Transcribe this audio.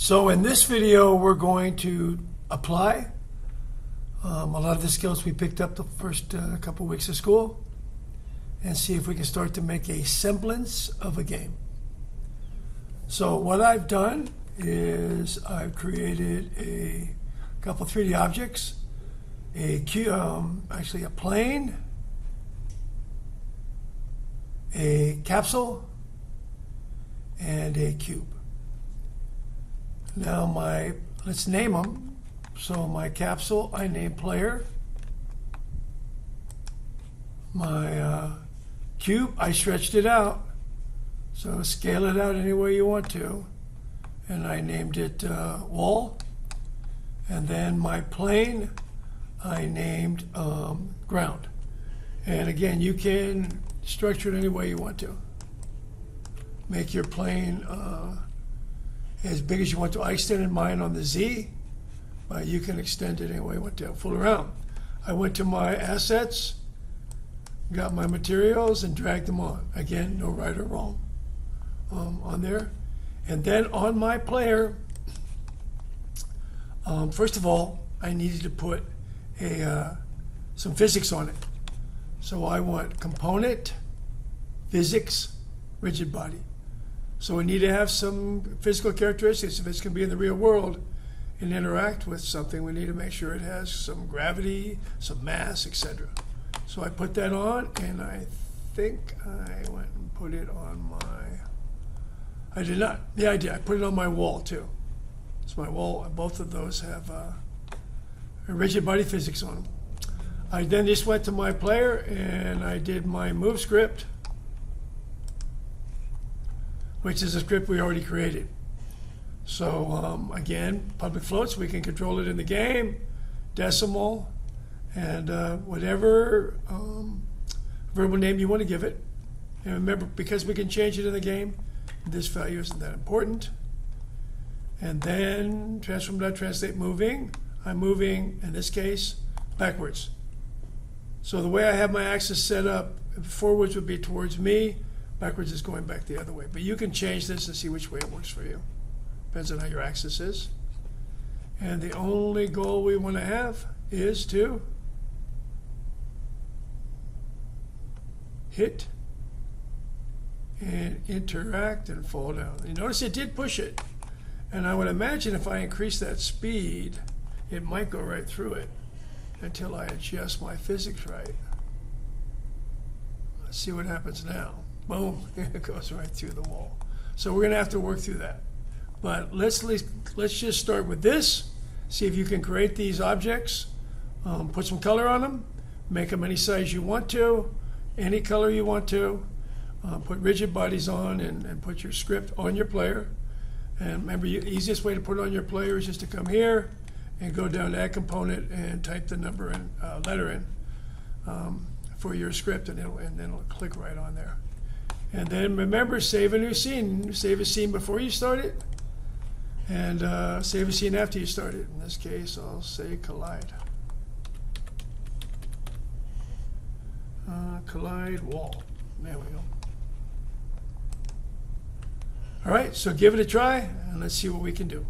So in this video, we're going to apply a lot of the skills we picked up the first couple weeks of school and see if we can start to make a semblance of a game. So what I've done is I've created a couple 3D objects, actually a plane, a capsule, and a cube. Now let's name them. So my capsule, I named player. My cube, I stretched it out. So scale it out any way you want to. And I named it wall. And then my plane, I named ground. And again, you can structure it any way you want to. Make your plane as big as you want to. I extended mine on the Z, but you can extend it any way you want to. Fool around. I went to my assets, got my materials, and dragged them on. Again, no right or wrong on there. And then on my player, first of all, I needed to put some physics on it. So I want component, physics, rigid body. So we need to have some physical characteristics. If it's going to be in the real world and interact with something, we need to make sure it has some gravity, some mass, etc. So I put that on, and I think I went and put it on my... I did not. Yeah, I did. I put it on my wall, too. So my wall, both of those have rigid body physics on them. I then just went to my player, and I did my move script, which is a script we already created. So again, public floats, we can control it in the game, decimal, and whatever verbal name you want to give it. And remember, because we can change it in the game, this value isn't that important. And then transform.translate moving. I'm moving, in this case, backwards. So the way I have my axis set up, forwards would be towards me, backwards is going back the other way. But you can change this and see which way it works for you. Depends on how your axis is. And the only goal we want to have is to hit and interact and fall down. You notice it did push it. And I would imagine if I increase that speed, it might go right through it until I adjust my physics right. Let's see what happens now. Boom, it goes right through the wall. So we're going to have to work through that. But let's just start with this. See if you can create these objects. Put some color on them. Make them any size you want to, any color you want to. Put rigid bodies on and put your script on your player. And remember, the easiest way to put it on your player is just to come here and go down to Add Component and type the number and letter in for your script, and then it'll click right on there. And then remember, save a new scene. Save a scene before you start it, and save a scene after you start it. In this case, I'll say collide. Collide wall. There we go. All right, so give it a try, and let's see what we can do.